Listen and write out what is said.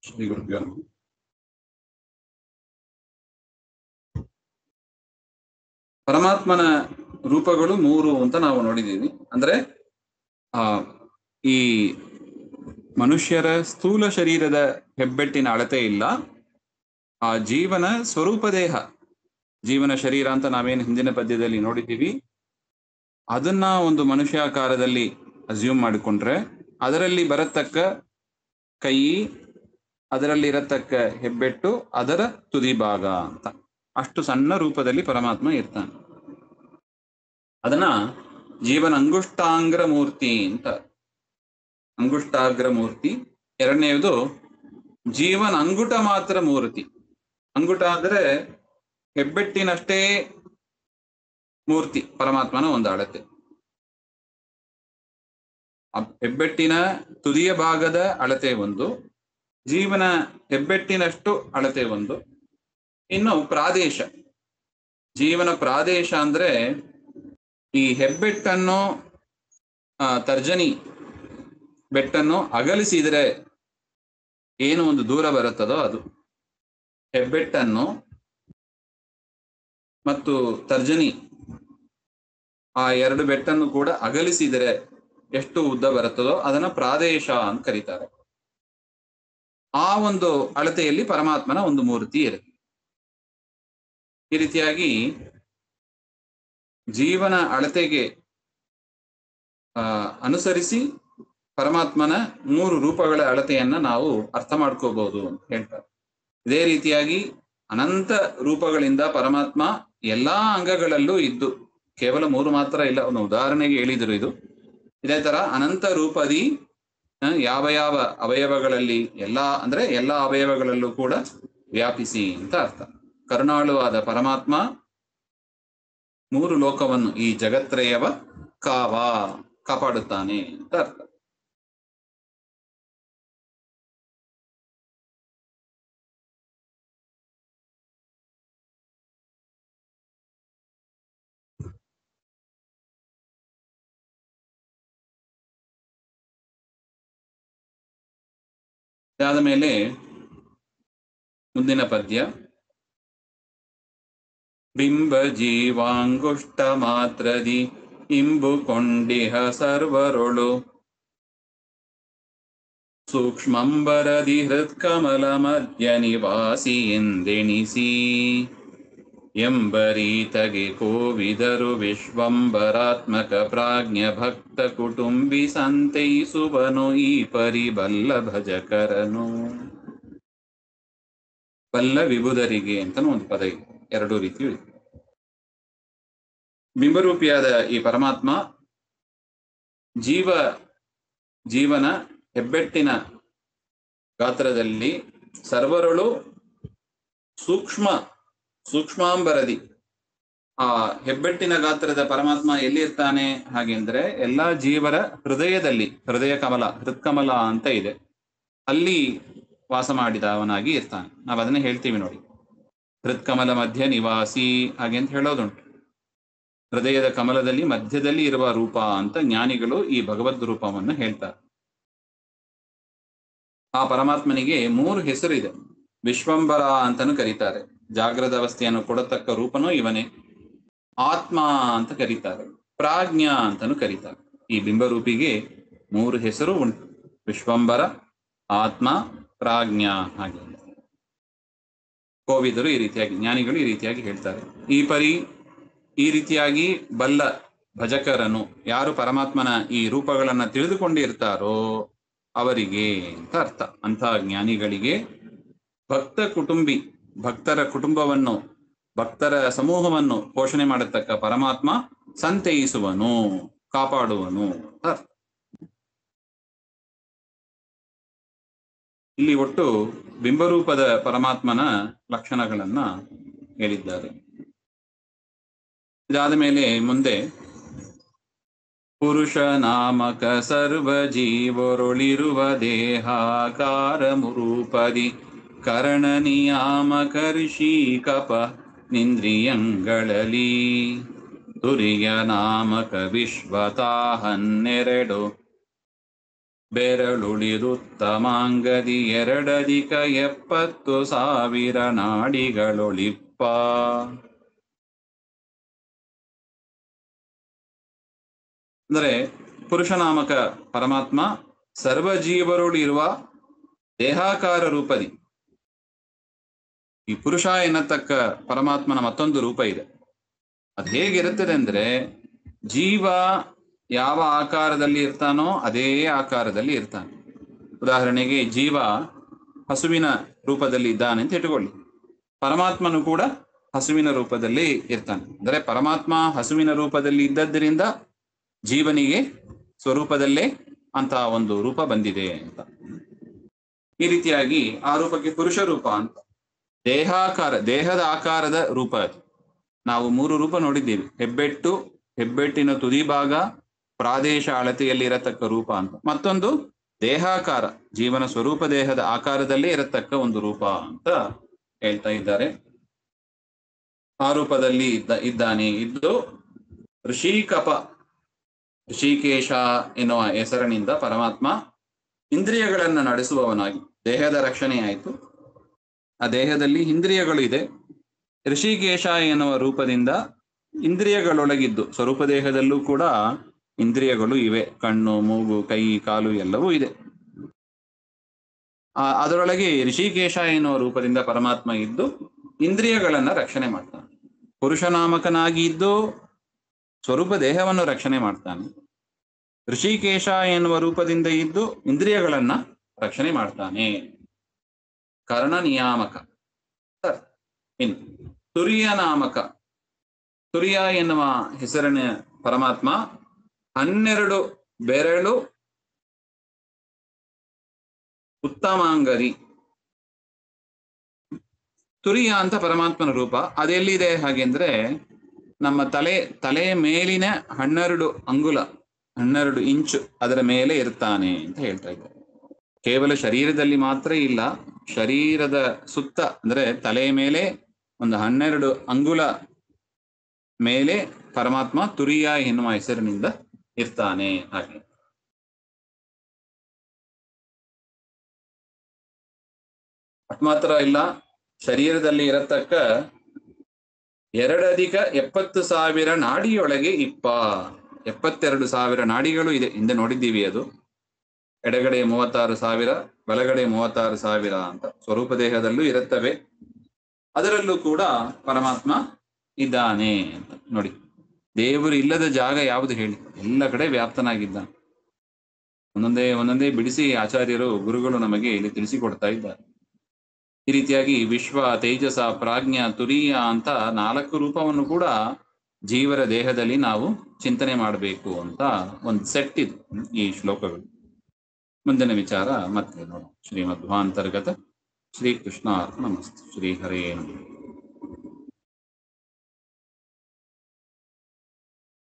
ಶ್ರೀ ಗುರುಭ್ಯೋ ನಮಃ. ಪರಮಾತ್ಮನ ರೂಪಗಳು 3 ಅಂತ ನಾವು ನೋಡಿದ್ದೀವಿ. ಅಂದ್ರೆ ಈ ಮನುಷ್ಯರ ಸ್ಥೂಲ ಶರೀರದ ಹೆಬ್ಬೆಟ್ಟಿನ ಅಳತೆ ಇಲ್ಲ. ಆ ಜೀವನ ಸ್ವರೂಪ ದೇಹ, ಜೀವನ ಶರೀರ ಅಂತ ನಾವೇನು ಹಿಂದಿನ ಪದ್ಯದಲ್ಲಿ ನೋಡಿದ್ದೀವಿ, ಅದನ್ನ ಒಂದು ಮನುಷ್ಯಾಕಾರದಲ್ಲಿ ಅಸ್ಯೂಮ್ ಮಾಡಿಕೊಂಡ್ರೆ ಅದರಲ್ಲಿ ಬರತಕ್ಕ ಕೈ, ಅದರಲ್ಲಿ ಇರತಕ್ಕ ಹೆಬ್ಬೆಟ್ಟು ಅದರ ತುದಿ ಭಾಗ ಅಂತ, ಅಷ್ಟು ಸಣ್ಣ ರೂಪದಲ್ಲಿ ಪರಮಾತ್ಮ ಇರ್ತಾನೆ. ಅದನ್ನ ಜೀವನ ಅಂಗುಷ್ಟಾಂಗ್ರ ಮೂರ್ತಿ ಅಂತ. ಅಂಗುಷ್ಟಾಗ್ರ ಮೂರ್ತಿ. ಎರಡನೆಯದು ಜೀವನ ಅಂಗುಟ ಮಾತ್ರ ಮೂರ್ತಿ. ಅಂಗುಟ ಅಂದ್ರೆ ಹೆಬ್ಬೆಟ್ಟಿನಷ್ಟೇ ಮೂರ್ತಿ ಪರಮಾತ್ಮನ ಒಂದು ಅಳತೆ. ಹೆಬ್ಬೆಟ್ಟಿನ ತುದಿಯ ಭಾಗದ ಅಳತೆ ಒಂದು, ಜೀವನ ಹೆಬ್ಬೆಟ್ಟಿನಷ್ಟು ಅಳತೆ ಒಂದು. ಇನ್ನು ಪ್ರಾದೇಶ, ಜೀವನ ಪ್ರಾದೇಶ ಅಂದ್ರೆ ಈ ಹೆಬ್ಬೆಟ್ಟನ್ನು ತರ್ಜನಿ ಬೆಟ್ಟನ್ನು ಅಗಲಿಸಿದರೆ ಏನು ಒಂದು ದೂರ ಬರುತ್ತದೋ ಅದು. ಹೆಬ್ಬೆಟ್ಟನ್ನು ಮತ್ತು ತರ್ಜನಿ ಆ ಎರಡು ಬೆಟ್ಟನ್ನು ಕೂಡ ಅಗಲಿಸಿದರೆ ಎಷ್ಟು ಉದ್ದ ಬರುತ್ತದೋ ಅದನ್ನ ಪ್ರಾದೇಶ ಅಂತ ಕರೀತಾರೆ. ಆ ಒಂದು ಅಳತೆಯಲ್ಲಿ ಪರಮಾತ್ಮನ ಒಂದು ಮೂರ್ತಿ ಇರುತ್ತೆ. ಈ ರೀತಿಯಾಗಿ ಜೀವನ ಅಳತೆಗೆ ಅನುಸರಿಸಿ ಪರಮಾತ್ಮನ 3 ರೂಪಗಳ ಅಳತೆಯನ್ನ ನಾವು ಅರ್ಥ ಮಾಡ್ಕೋಬಹುದು ಅಂತ ಹೇಳ್ತಾರೆ. ಇದೇ ರೀತಿಯಾಗಿ ಅನಂತ ರೂಪಗಳಿಂದ ಪರಮಾತ್ಮ ಎಲ್ಲಾ ಅಂಗಗಳಲ್ಲೂ ಇದ್ದು, ಕೇವಲ 3 ಮಾತ್ರ ಇಲ್ಲ, ಒಂದು ಉದಾಹರಣೆಗೆ ಹೇಳಿದ್ರು ಇದು. ಇದೇ ತರ ಅನಂತ ರೂಪದಿ ಯಾವ ಯಾವ ಅವಯವಗಳಲ್ಲಿ, ಎಲ್ಲ ಅವಯವಗಳಲ್ಲೂ ಕೂಡ ವ್ಯಾಪಿಸಿ ಅಂತ ಅರ್ಥ. ಕರುಣಾಳುವಾದ ಪರಮಾತ್ಮ 3 ಲೋಕವನ್ನು, ಈ ಜಗತ್ರಯವ ಕಾಪಾಡುತ್ತಾನೆ ಅಂತ ಅರ್ಥ. ಇದಾದ ಮೇಲೆ ಮುಂದಿನ ಪದ್ಯ. ಬಿಂಬ ಜೀವಾಂಗುಷ್ಟ ಮಾತ್ರದಿ ಇಂಬು ಕೊಂಡಿಹ ಸರ್ವರೊಳು ಸೂಕ್ಷ್ಮಂಬರದಿ ಹೃತ್ಕಮಲ ಮಧ್ಯ ನಿವಾಸಿ ಎಂದೆಣಿಸಿ ಎಂಬರೀತಗೆ ಕೋವಿದರು ವಿಶ್ವಂಬರಾತ್ಮಕ ಪ್ರಾಜ್ಞ ಭಕ್ತ ಕುಟುಂಬಿ ಸಂತೈಸುವನು ಈ ಪರಿಬಲ್ಲ ಭಜಕರನು. ಬಲ್ಲ ವಿಭುಧರಿಗೆ ಅಂತನೂ ಒಂದು ಪದ ಇದೆ, 2 ರೀತಿ ಇದೆ. ಬಿಂಬರೂಪಿಯಾದ ಈ ಪರಮಾತ್ಮ ಜೀವನ ಹೆಬ್ಬೆಟ್ಟಿನ ಗಾತ್ರದಲ್ಲಿ ಸರ್ವರಳು ಸೂಕ್ಷ್ಮಾಂಬರದಿ. ಆ ಹೆಬ್ಬೆಟ್ಟಿನ ಗಾತ್ರದ ಪರಮಾತ್ಮ ಎಲ್ಲಿರ್ತಾನೆ ಹಾಗೆಂದ್ರೆ ಎಲ್ಲಾ ಜೀವರ ಹೃದಯದಲ್ಲಿ, ಹೃತ್ಕಮಲ ಅಂತ ಇದೆ, ಅಲ್ಲಿ ವಾಸ ಮಾಡಿದವನಾಗಿ ಇರ್ತಾನೆ. ನಾವು ಅದನ್ನೇ ಹೇಳ್ತೀವಿ ನೋಡಿ, ಹೃತ್ಕಮಲ ಮಧ್ಯ ನಿವಾಸಿ ಹಾಗೆ ಅಂತ ಹೇಳೋದುಂಟು. ಹೃದಯದ ಕಮಲದಲ್ಲಿ ಮಧ್ಯದಲ್ಲಿ ಇರುವ ರೂಪ ಅಂತ ಜ್ಞಾನಿಗಳು ಈ ಭಗವದ್ ರೂಪವನ್ನು ಹೇಳ್ತಾರೆ. ಆ ಪರಮಾತ್ಮನಿಗೆ 3 ಹೆಸರಿದೆ. ವಿಶ್ವಂಬರ ಅಂತನೂ ಕರೀತಾರೆ, ಜಾಗ್ರದ ಅವಸ್ಥೆಯನ್ನು ಕೊಡತಕ್ಕ ರೂಪನೂ ಇವನೇ. ಆತ್ಮ ಅಂತ ಕರೀತಾರೆ, ಪ್ರಾಜ್ಞ ಅಂತನೂ ಕರೀತಾರೆ. ಈ ಬಿಂಬರೂಪಿಗೆ 3 ಹೆಸರು ಉಂಟು, ವಿಶ್ವಂಬರ, ಆತ್ಮ, ಪ್ರಾಜ್ಞ ಹಾಗೆ. ಕೋವಿದರು ಈ ರೀತಿಯಾಗಿ, ಜ್ಞಾನಿಗಳು ಈ ರೀತಿಯಾಗಿ ಹೇಳ್ತಾರೆ. ಈ ರೀತಿಯಾಗಿ ಬಲ್ಲ ಭಜಕರನು, ಯಾರು ಪರಮಾತ್ಮನ ಈ ರೂಪಗಳನ್ನ ತಿಳಿದುಕೊಂಡಿರ್ತಾರೋ ಅವರಿಗೆ ಅಂತ ಅರ್ಥ. ಅಂತಹ ಜ್ಞಾನಿಗಳಿಗೆ ಭಕ್ತ ಕುಟುಂಬಿ, ಭಕ್ತರ ಕುಟುಂಬವನ್ನು, ಭಕ್ತರ ಸಮೂಹವನ್ನು ಪೋಷಣೆ ಮಾಡತಕ್ಕ ಪರಮಾತ್ಮ ಸಂತೈಸುವನು, ಕಾಪಾಡುವನು ಅರ್ಥ. ಇಲ್ಲಿ ಒಟ್ಟು ಬಿಂಬರೂಪದ ಪರಮಾತ್ಮನ ಲಕ್ಷಣಗಳನ್ನ ಹೇಳಿದ್ದಾರೆ. ಇದಾದ ಮೇಲೆ ಮುಂದೆ ಪುರುಷ ನಾಮಕ ಸರ್ವ ಜೀವರೊಳಿರುವ ದೇಹಾಕಾರ ಮುರೂಪದಿ ಕರಣ ನಿಯಾಮಕ ಋಷಿ ಕಪ ನಿಂದ್ರಿಯಂಗಳಲ್ಲಿ ತುರಿಯ ನಾಮಕ ವಿಶ್ವತಾ 12 ಬೆರಳುಳಿದುತ್ತಮಾಂಗದಿ 2,70,000 ನಾಡಿಗಳೊಳಿಪ್ಪ. ಅಂದರೆ ಪುರುಷನಾಮಕ ಪರಮಾತ್ಮ ಸರ್ವಜೀವರುಳು ಇರುವ ದೇಹಾಕಾರ ರೂಪದಿ. ಈ ಪುರುಷ ಎನ್ನತಕ್ಕ ಪರಮಾತ್ಮನ ಮತ್ತೊಂದು ರೂಪ ಇದೆ. ಅದು ಹೇಗಿರುತ್ತದೆ ಅಂದ್ರೆ, ಜೀವ ಯಾವ ಆಕಾರದಲ್ಲಿ ಇರ್ತಾನೋ ಅದೇ ಆಕಾರದಲ್ಲಿ ಇರ್ತಾನೆ. ಉದಾಹರಣೆಗೆ ಜೀವ ಹಸುವಿನ ರೂಪದಲ್ಲಿ ಇದ್ದಾನೆ ಅಂತ ಇಟ್ಟುಕೊಳ್ಳಿ, ಪರಮಾತ್ಮನು ಕೂಡ ಹಸುವಿನ ರೂಪದಲ್ಲಿ ಇರ್ತಾನೆ. ಅಂದರೆ ಪರಮಾತ್ಮ ಹಸುವಿನ ರೂಪದಲ್ಲಿ ಇದ್ದದ್ದರಿಂದ ಜೀವನಿಗೆ ಸ್ವರೂಪದಲ್ಲೇ ಅಂತ ಒಂದು ರೂಪ ಬಂದಿದೆ ಅಂತ. ಈ ರೀತಿಯಾಗಿ ಆ ರೂಪಕ್ಕೆ ಪುರುಷ ರೂಪ ಅಂತ. ದೇಹಾಕಾರ, ದೇಹದ ಆಕಾರದ ರೂಪ ಅದು. ನಾವು 3 ರೂಪ ನೋಡಿದ್ದೀವಿ. ಹೆಬ್ಬೆಟ್ಟು, ಹೆಬ್ಬೆಟ್ಟಿನ ತುದಿ ಭಾಗ, ಪ್ರಾದೇಶ ಅಳತೆಯಲ್ಲಿ ಇರತಕ್ಕ ರೂಪ ಅಂತ. ಮತ್ತೊಂದು ದೇಹಾಕಾರ, ಜೀವನ ಸ್ವರೂಪ ದೇಹದ ಆಕಾರದಲ್ಲೇ ಇರತಕ್ಕ ಒಂದು ರೂಪ ಅಂತ ಹೇಳ್ತಾ ಇದ್ದಾರೆ. ಆ ರೂಪದಲ್ಲಿ ಇದ್ದಾನೆ. ಇದ್ದು ಋಷಿಕಪ, ಋಷಿಕೇಶ ಎನ್ನುವ ಹೆಸರಿನಿಂದ ಪರಮಾತ್ಮ ಇಂದ್ರಿಯಗಳನ್ನು ನಡೆಸುವವನಾಗಿ, ದೇಹದ ರಕ್ಷಣೆ ಆಯಿತು, ಆ ದೇಹದಲ್ಲಿ ಇಂದ್ರಿಯಗಳು ಇದೆ. ಋಷಿಕೇಶ ಎನ್ನುವ ರೂಪದಿಂದ ಇಂದ್ರಿಯಗಳೊಳಗಿದ್ದು, ಸ್ವರೂಪ ದೇಹದಲ್ಲೂ ಕೂಡ ಇಂದ್ರಿಯಗಳು ಇವೆ. ಕಣ್ಣು, ಮೂಗು, ಕೈ, ಕಾಲು ಎಲ್ಲವೂ ಇದೆ. ಅದರೊಳಗೆ ಋಷಿಕೇಶ ಎನ್ನುವ ರೂಪದಿಂದ ಪರಮಾತ್ಮ ಇದ್ದು ಇಂದ್ರಿಯಗಳನ್ನ ರಕ್ಷಣೆ ಮಾಡ್ತಾನೆ. ಪುರುಷನಾಮಕನಾಗಿ ಇದ್ದು ಸ್ವರೂಪ ದೇಹವನ್ನು ರಕ್ಷಣೆ ಮಾಡ್ತಾನೆ. ಋಷಿಕೇಶ ಎನ್ನುವ ರೂಪದಿಂದ ಇದ್ದು ಇಂದ್ರಿಯಗಳನ್ನ ರಕ್ಷಣೆ ಮಾಡ್ತಾನೆ. ಕರ್ಣ ನಿಯಾಮಕ. ಇನ್ನು ತುರಿಯ ನಾಮಕ. ತುರಿಯ ಎನ್ನುವ ಹೆಸರಿನ ಪರಮಾತ್ಮ 12 ಬೆರಳು ಉತ್ತಮಾಂಗರಿ. ತುರಿಯ ಅಂತ ಪರಮಾತ್ಮನ ರೂಪ. ಅದೆಲ್ಲಿದೆ ಹಾಗೆಂದ್ರೆ, ನಮ್ಮ ತಲೆಯ ಮೇಲಿನ 12 ಅಂಗುಲ, 12 ಇಂಚು ಅದರ ಮೇಲೆ ಇರ್ತಾನೆ ಅಂತ ಹೇಳ್ತಾ ಇದ್ದಾರೆ. ಕೇವಲ ಶರೀರದಲ್ಲಿ ಮಾತ್ರ ಇಲ್ಲ, ಶರೀರದ ಸುತ್ತ ಅಂದ್ರೆ ತಲೆಯ ಮೇಲೆ ಒಂದು 12 ಅಂಗುಲ ಮೇಲೆ ಪರಮಾತ್ಮ ತುರಿಯ ಎನ್ನುವ ಹೆಸರಿನಿಂದ ಇರ್ತಾನೆ. ಹಾಗೆ ಅಟ್ ಮಾತ್ರ ಇಲ್ಲ, ಶರೀರದಲ್ಲಿ ಇರತಕ್ಕ 2,70,000 ನಾಡಿಯೊಳಗೆ 72,000 ನಾಡಿಗಳು ಇದೆ. ಹಿಂದೆ ನೋಡಿದ್ದೀವಿ. ಅದು ಎಡಗಡೆ 36,000, ಬಲಗಡೆ 36,000 ಅಂತ ಸ್ವರೂಪ ದೇಹದಲ್ಲೂ ಇರುತ್ತವೆ. ಅದರಲ್ಲೂ ಕೂಡ ಪರಮಾತ್ಮ ಇದ್ದಾನೆ ಅಂತ ನೋಡಿ. ದೇವರು ಇಲ್ಲದ ಜಾಗ ಯಾವುದು ಹೇಳಿ? ಎಲ್ಲ ಕಡೆ ವ್ಯಾಪ್ತನಾಗಿದ್ದಾನೆ. ಒಂದೊಂದೇ ಬಿಡಿಸಿ ಆಚಾರ್ಯರು, ಗುರುಗಳು ನಮಗೆ ಇಲ್ಲಿ ತಿಳಿಸಿಕೊಡ್ತಾ ಇದ್ದಾರೆ. ಈ ರೀತಿಯಾಗಿ ವಿಶ್ವ, ತೇಜಸ, ಪ್ರಾಜ್ಞ, ತುರೀಯ ಅಂತ 4 ರೂಪವನ್ನು ಕೂಡ ಜೀವರ ದೇಹದಲ್ಲಿ ನಾವು ಚಿಂತನೆ ಮಾಡಬೇಕು ಅಂತ ಒಂದು ಸೆಟ್ ಇದು ಈ ಶ್ಲೋಕಗಳು. ಮುಂದಿನ ವಿಚಾರ ಮತ್ತೆ ನೋಡೋಣ. ಶ್ರೀಮಧ್ವಾಂತರ್ಗತ ಶ್ರೀಕೃಷ್ಣಾರ್ಪಣಮಸ್ತು. ಶ್ರೀ ಹರೇ ನಮಃ.